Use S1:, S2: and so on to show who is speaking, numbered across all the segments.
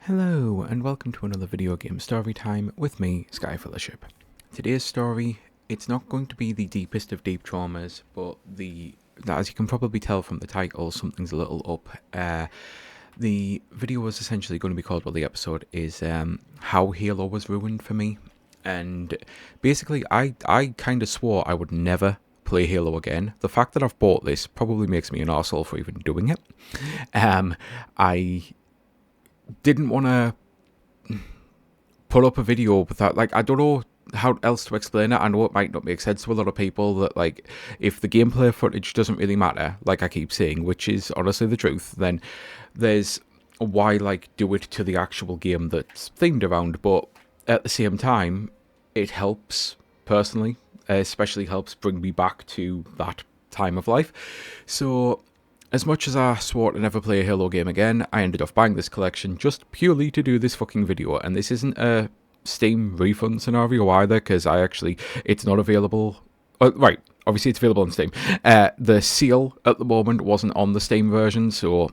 S1: Hello, and welcome to another video game story time with me, Sky Fellowship. Today's story, it's not going to be the deepest of deep traumas, but as you can probably tell from the title, something's a little up. The video is essentially going to be called, well, the episode is How Halo Was Ruined for Me. And basically, I kind of swore I would never play Halo again. The fact that I've bought this probably makes me an arsehole for even doing it. I didn't want to put up a video with that. Like, I don't know how else to explain it. I know it might not make sense to a lot of people that, like, if the gameplay footage doesn't really matter, like I keep saying, which is honestly the truth, then there's why, like, do it to the actual game that's themed around. But at the same time, it helps, personally, especially helps bring me back to that time of life. So as much as I swore to never play a Halo game again, I ended up buying this collection just purely to do this fucking video. And this isn't a Steam refund scenario either, because it's not available. Right, obviously it's available on Steam. The seal at the moment wasn't on the Steam version, so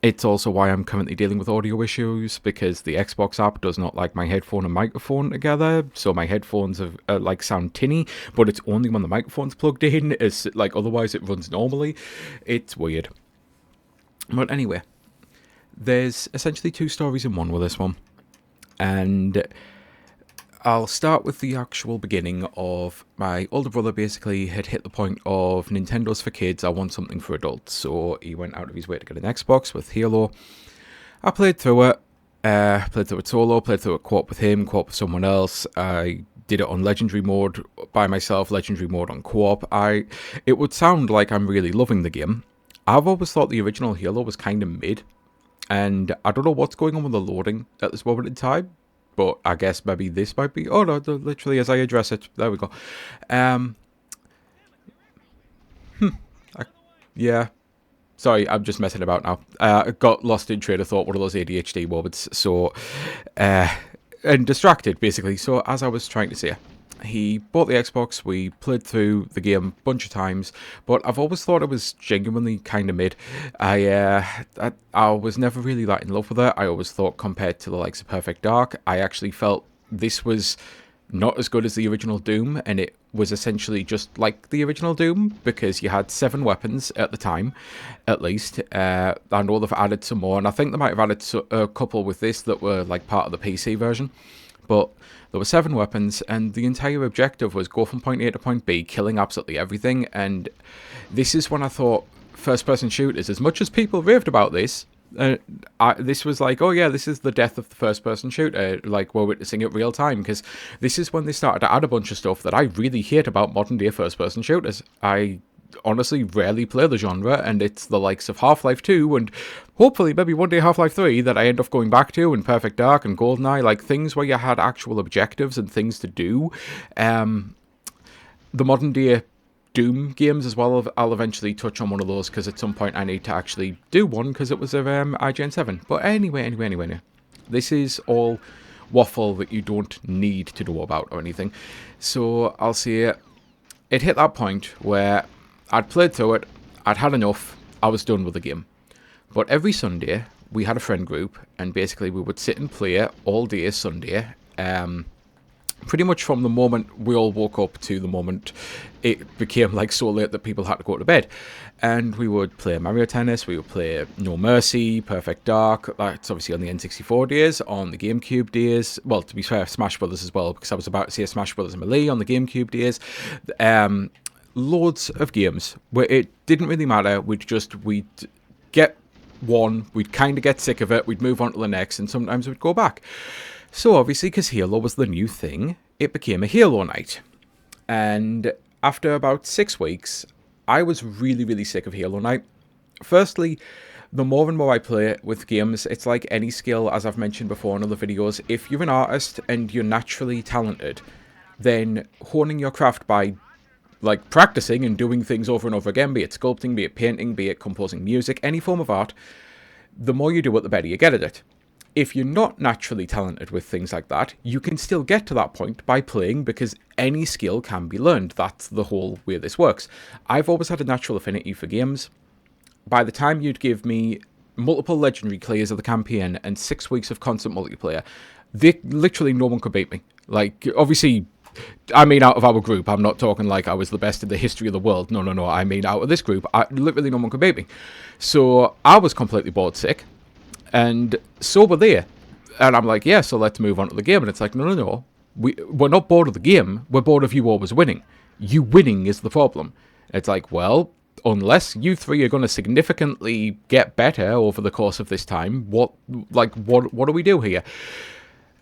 S1: it's also why I'm currently dealing with audio issues, because the Xbox app does not like my headphone and microphone together, so my headphones sound tinny, but it's only when the microphone's plugged in. It's like, otherwise it runs normally. It's weird. But anyway, there's essentially two stories in one with this one, and I'll start with the actual beginning of my older brother. Basically had hit the point of Nintendo's for kids, I want something for adults, so he went out of his way to get an Xbox with Halo. I played through it solo, played through it co-op with him, co-op with someone else. I did it on Legendary mode by myself, Legendary mode on co-op. It would sound like I'm really loving the game. I've always thought the original Halo was kind of mid, and I don't know what's going on with the loading at this moment in time, but I guess maybe this might be... Oh no, literally as I address it, there we go. Yeah. Sorry, I'm just messing about now. I got lost in train of thought, one of those ADHD moments, so... and distracted, basically. So, as I was trying to say, he bought the Xbox, we played through the game a bunch of times, but I've always thought it was genuinely kind of mid. I was never really that in love with it. I always thought, compared to the likes of Perfect Dark, I actually felt this was not as good as the original Doom, and it was essentially just like the original Doom, because you had 7 weapons at the time, at least. I know they've added some more, and I think they might have added a couple with this that were like part of the PC version, but there were 7 weapons, and the entire objective was go from point A to point B, killing absolutely everything. And this is when I thought first-person shooters, as much as people raved about this, this was like, oh yeah, this is the death of the first-person shooter, like we're witnessing it real time, because this is when they started to add a bunch of stuff that I really hate about modern-day first-person shooters. I honestly rarely play the genre, and it's the likes of Half-Life 2 and hopefully maybe one day Half-Life 3 that I end up going back to, and Perfect Dark and GoldenEye, like things where you had actual objectives and things to do. The modern day Doom games as well, I'll eventually touch on one of those, because at some point I need to actually do one, because it was of IGN 7. But anyway, this is all waffle that you don't need to know about or anything. So I'll say it hit that point where I'd played through it, I'd had enough, I was done with the game. But every Sunday, we had a friend group, and basically we would sit and play all day Sunday, pretty much from the moment we all woke up to the moment it became like so late that people had to go to bed. And we would play Mario Tennis, we would play No Mercy, Perfect Dark, that's obviously on the N64 days, on the GameCube days, well, to be fair, Smash Brothers as well, because I was about to say Smash Brothers Melee on the GameCube days. Loads of games where it didn't really matter. We'd get one, we'd kind of get sick of it, we'd move on to the next, and sometimes we'd go back. So obviously, because Halo was the new thing, it became a Halo night. And after about 6 weeks, I was really, really sick of Halo night. Firstly, the more and more I play with games, it's like any skill, as I've mentioned before in other videos. If you're an artist and you're naturally talented, then honing your craft by like practicing and doing things over and over again, be it sculpting, be it painting, be it composing music, any form of art, the more you do it, the better you get at it. If you're not naturally talented with things like that, you can still get to that point by playing, because any skill can be learned. That's the whole way this works. I've always had a natural affinity for games. By the time you'd give me multiple legendary clears of the campaign, and 6 weeks of constant multiplayer. Literally no one could beat me. Like, obviously, I mean out of our group. I'm not talking like I was the best in the history of the world. No. I mean out of this group, literally no one could beat me. So I was completely bored sick, and so were they. And I'm like, yeah, so let's move on to the game. And it's like, no. We're not bored of the game. We're bored of you always winning. You winning is the problem. It's like, well, unless you three are going to significantly get better over the course of this time, what do we do here?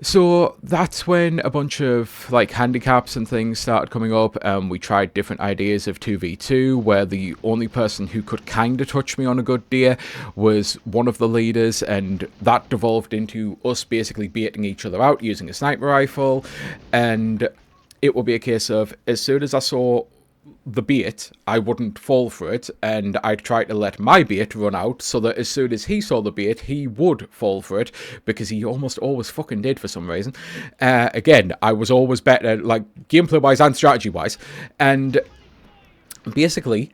S1: So that's when a bunch of like handicaps and things started coming up. We tried different ideas of 2v2, where the only person who could kind of touch me on a good day was one of the leaders, and that devolved into us basically baiting each other out using a sniper rifle. And it will be a case of, as soon as I saw the bait, I wouldn't fall for it, and I'd try to let my bait run out so that as soon as he saw the bait, he would fall for it, because he almost always fucking did for some reason. Again, I was always better, like, gameplay-wise and strategy-wise, and basically,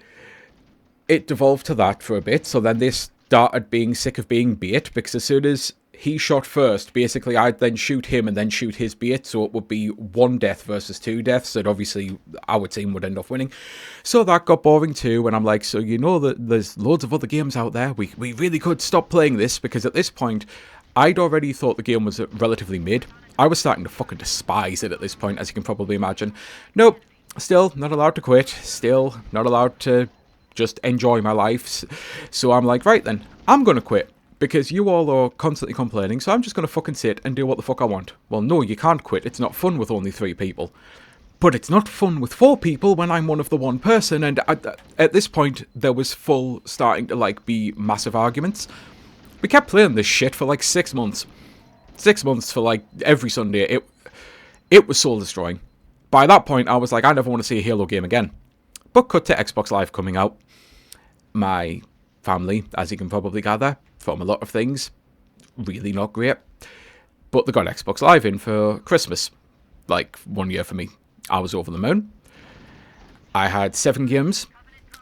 S1: it devolved to that for a bit. So then they started being sick of being bait, because as soon as he shot first, basically I'd then shoot him and then shoot his bait, so it would be 1 death versus 2 deaths, and obviously our team would end up winning. So that got boring too, and I'm like, so you know that there's loads of other games out there, we really could stop playing this, because at this point, I'd already thought the game was relatively mid. I was starting to fucking despise it at this point, as you can probably imagine. Nope, still not allowed to quit, still not allowed to just enjoy my life. So I'm like, right then, I'm gonna quit, because you all are constantly complaining, so I'm just going to fucking sit and do what the fuck I want. Well, no, you can't quit. It's not fun with only 3 people. But it's not fun with 4 people when I'm one of the 1 person, and at this point, there was starting to, like, be massive arguments. We kept playing this shit for, like, 6 months. 6 months for, like, every Sunday. It was soul-destroying. By that point, I was like, I never want to see a Halo game again. But cut to Xbox Live coming out. My family, as you can probably gather, from a lot of things, really not great. But they got Xbox Live in for Christmas. Like, 1 year for me. I was over the moon. I had 7 games.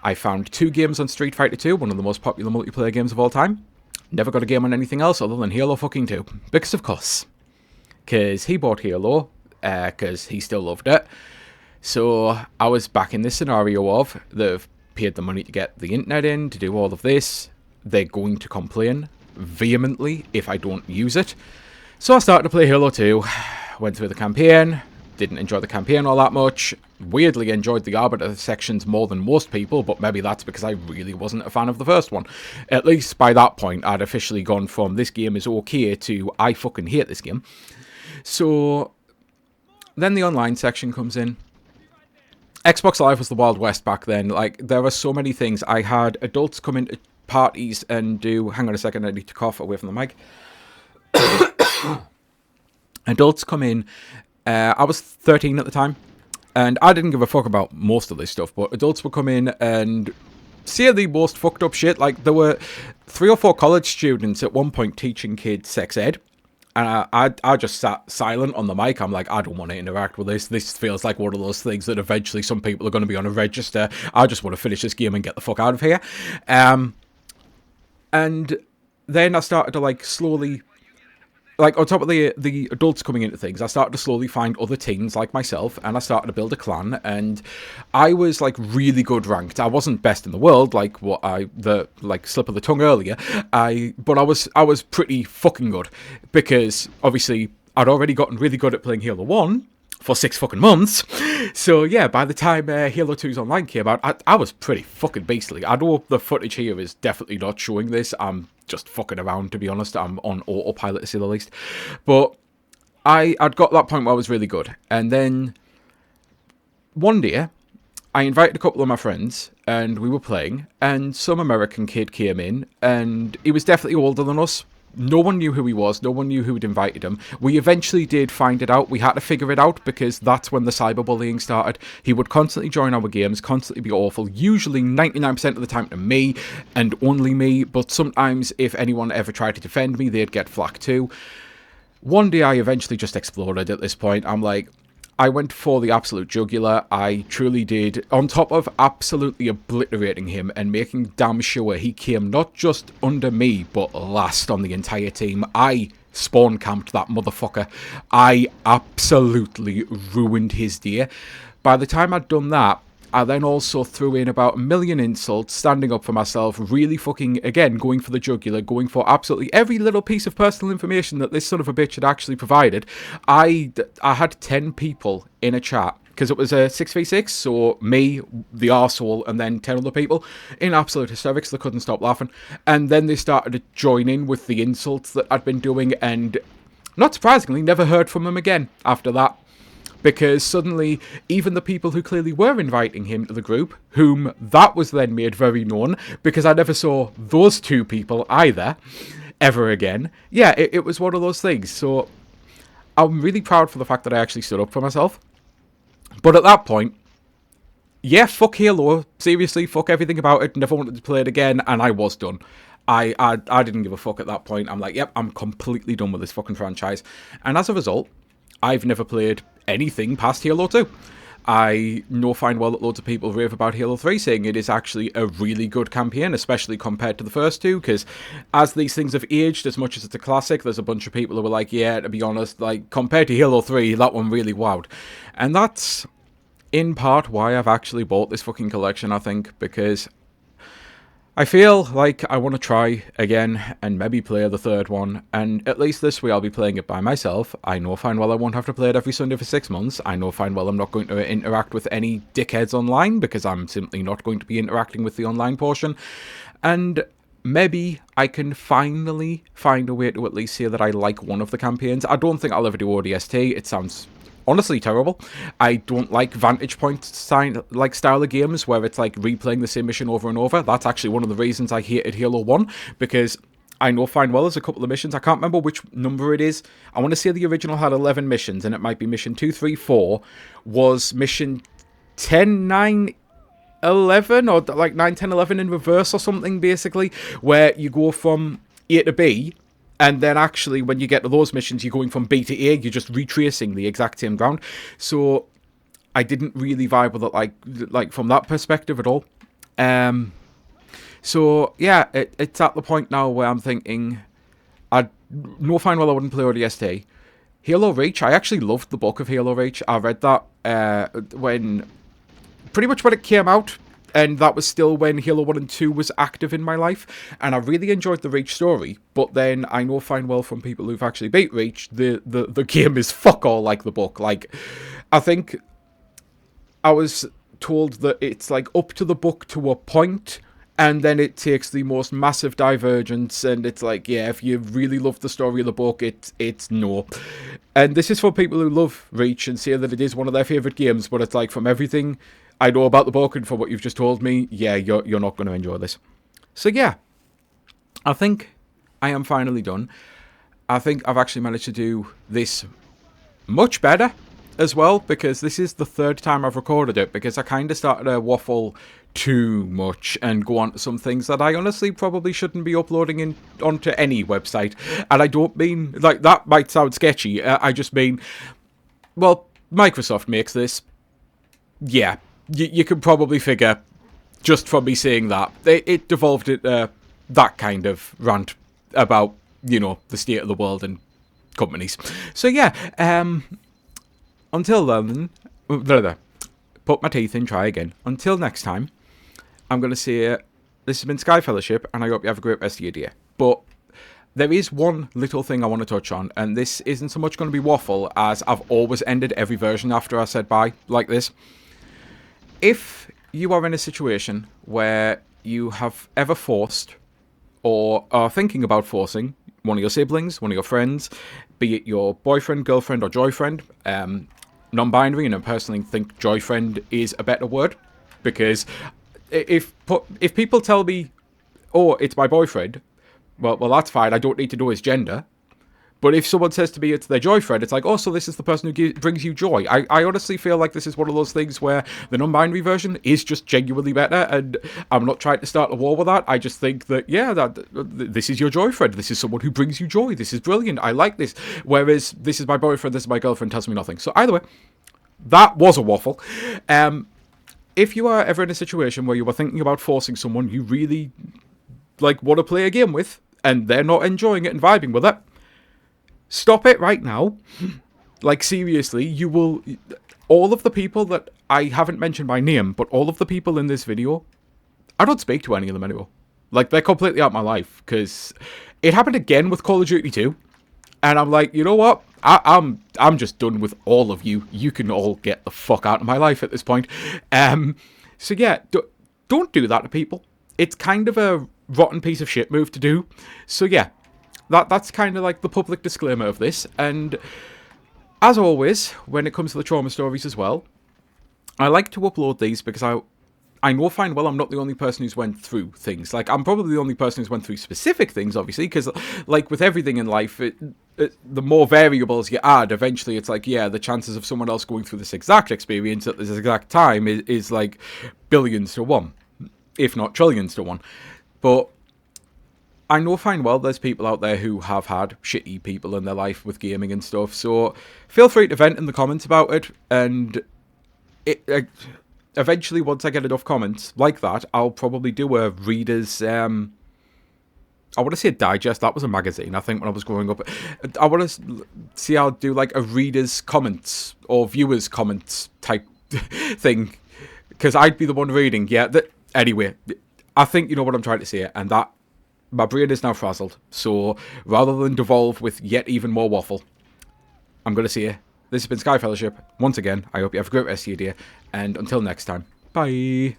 S1: I found 2 games on Street Fighter 2, one of the most popular multiplayer games of all time. Never got a game on anything else other than Halo fucking 2. Because of course. Because he bought Halo, because he still loved it. So I was back in this scenario of, they've paid the money to get the internet in, to do all of this. They're going to complain vehemently if I don't use it. So I started to play Halo 2, went through the campaign, didn't enjoy the campaign all that much, weirdly enjoyed the Arbiter sections more than most people, but maybe that's because I really wasn't a fan of the first one. At least by that point, I'd officially gone from this game is okay to I fucking hate this game. So then the online section comes in. Xbox Live was the Wild West back then. Like, there were so many things. I had adults come into parties and do... Hang on a second, I need to cough away from the mic. Adults come in. I was 13 at the time, and I didn't give a fuck about most of this stuff, but adults would come in and say the most fucked up shit. Like, there were 3 or 4 college students at one point teaching kids sex ed. And I just sat silent on the mic. I'm like, I don't want to interact with this. This feels like one of those things that eventually some people are going to be on a register. I just want to finish this game and get the fuck out of here. And then I started to, like, slowly... Like, on top of the adults coming into things, I started to slowly find other teens like myself, and I started to build a clan, and I was, like, really good ranked. I wasn't best in the world, like what slip of the tongue earlier, but I was pretty fucking good, because, obviously, I'd already gotten really good at playing Halo 1 for 6 fucking months. So, yeah, by the time Halo 2's Online came out, I was pretty fucking beastly. I know the footage here is definitely not showing this. I'm just fucking around, to be honest. I'm on autopilot, to say the least. But I'd got to that point where I was really good. And then one day, I invited a couple of my friends, and we were playing, and some American kid came in, and he was definitely older than us. No one knew who he was. No one knew who had invited him. We eventually did find it out. We had to figure it out because that's when the cyberbullying started. He would constantly join our games, constantly be awful, usually 99% of the time to me and only me, but sometimes if anyone ever tried to defend me, they'd get flack too. One day I eventually just exploded at this point. I'm like, I went for the absolute jugular. I truly did. On top of absolutely obliterating him and making damn sure he came not just under me, but last on the entire team, I spawn camped that motherfucker. I absolutely ruined his day. By the time I'd done that, I then also threw in about a million insults, standing up for myself, really fucking, again, going for the jugular, going for absolutely every little piece of personal information that this son of a bitch had actually provided. I had 10 people in a chat, because it was a 6v6, so me, the arsehole, and then 10 other people, in absolute hysterics. They couldn't stop laughing. And then they started to join in with the insults that I'd been doing, and not surprisingly, never heard from them again after that. Because suddenly, even the people who clearly were inviting him to the group, whom that was then made very known, because I never saw those two people either, ever again. Yeah, it was one of those things. So, I'm really proud for the fact that I actually stood up for myself. But at that point, yeah, fuck Halo. Seriously, fuck everything about it. Never wanted to play it again, and I was done. I didn't give a fuck at that point. I'm like, yep, I'm completely done with this fucking franchise. And as a result, I've never played anything past Halo 2. I know fine well that loads of people rave about Halo 3, saying it is actually a really good campaign, especially compared to the first two, because as these things have aged, as much as it's a classic, there's a bunch of people who were like, yeah, to be honest, like, compared to Halo 3, that one really wowed. And that's, in part, why I've actually bought this fucking collection, I think, because I feel like I want to try again and maybe play the third one, and at least this way I'll be playing it by myself. I know fine well I won't have to play it every Sunday for 6 months. I know fine well I'm not going to interact with any dickheads online, because I'm simply not going to be interacting with the online portion. And maybe I can finally find a way to at least say that I like one of the campaigns. I don't think I'll ever do ODST. It sounds honestly terrible. I don't like Vantage Point style of games where it's like replaying the same mission over and over. That's actually one of the reasons I hated Halo 1, because I know fine well there's a couple of missions. I can't remember which number it is. I want to say the original had 11 missions, and it might be mission 2, 3, 4 was mission 10, 9, 11, or like 9, 10, 11 in reverse or something, basically, where you go from A to B. And then actually, when you get to those missions, you're going from B to A, you're just retracing the exact same ground. So I didn't really vibe with it like from that perspective at all. So yeah, it's at the point now where I'm thinking, I know fine well I wouldn't play ODST. Halo Reach, I actually loved the book of Halo Reach. I read that pretty much when it came out. And that was still when Halo 1 and 2 was active in my life. And I really enjoyed the Reach story. But then I know fine well from people who've actually beat Reach, the game is fuck all like the book. Like, I think I was told that it's like up to the book to a point, and then it takes the most massive divergence, and it's like, yeah, if you really love the story of the book, it's no. And this is for people who love Reach and say that it is one of their favourite games, but it's like, from everything I know about the book and for what you've just told me, yeah, you're not going to enjoy this. So yeah, I think I am finally done. I think I've actually managed to do this much better as well, because this is the third time I've recorded it, because I kind of started to waffle too much and go on to some things that I honestly probably shouldn't be uploading onto any website. And I don't mean, like, that might sound sketchy. I just mean, well, Microsoft makes this. Yeah, you can probably figure, just from me saying that, it devolved into that kind of rant about, you know, the state of the world and companies. So yeah, until then, put my teeth in, try again. Until next time, I'm going to say, this has been Sky Fellowship, and I hope you have a great rest of your day. But there is one little thing I want to touch on, and this isn't so much going to be waffle, as I've always ended every version after I said bye, like this. If you are in a situation where you have ever forced, or are thinking about forcing, one of your siblings, one of your friends, be it your boyfriend, girlfriend, or joyfriend, non-binary, and I personally think joyfriend is a better word, because if people tell me, oh, it's my boyfriend, well, that's fine, I don't need to know his gender. But if someone says to me it's their joyfriend, it's like, oh, so this is the person who brings you joy. I honestly feel like this is one of those things where the non-binary version is just genuinely better, and I'm not trying to start a war with that. I just think that, yeah, this is your joyfriend. This is someone who brings you joy. This is brilliant. I like this. Whereas this is my boyfriend, this is my girlfriend, tells me nothing. So either way, that was a waffle. If you are ever in a situation where you are thinking about forcing someone you really like want to play a game with, and they're not enjoying it and vibing with it, stop it right now. Like, seriously, you will... All of the people that I haven't mentioned by name, but all of the people in this video, I don't speak to any of them anymore. Like, they're completely out of my life, because it happened again with Call of Duty 2, and I'm like, you know what? I'm just done with all of you. You can all get the fuck out of my life at this point. So yeah, don't do that to people. It's kind of a rotten piece of shit move to do. So yeah, that's kind of like the public disclaimer of this. And as always, when it comes to the trauma stories as well, I like to upload these because I know fine well I'm not the only person who's went through things. Like, I'm probably the only person who's went through specific things, obviously, because, like, with everything in life, the more variables you add, eventually it's like, yeah, the chances of someone else going through this exact experience at this exact time is like billions to one, if not trillions to one. But I know fine well there's people out there who have had shitty people in their life with gaming and stuff, so feel free to vent in the comments about it, and eventually, once I get enough comments like that, I'll probably do a reader's, I want to say a digest, that was a magazine, I think, when I was growing up. I want to see how I'll do, like, a reader's comments, or viewer's comments type thing, because I'd be the one reading, yeah. Anyway, I think you know what I'm trying to say, and that, my brain is now frazzled, so rather than devolve with yet even more waffle, I'm going to say, this has been Sky Fellowship. Once again, I hope you have a great rest of your day, and until next time, bye.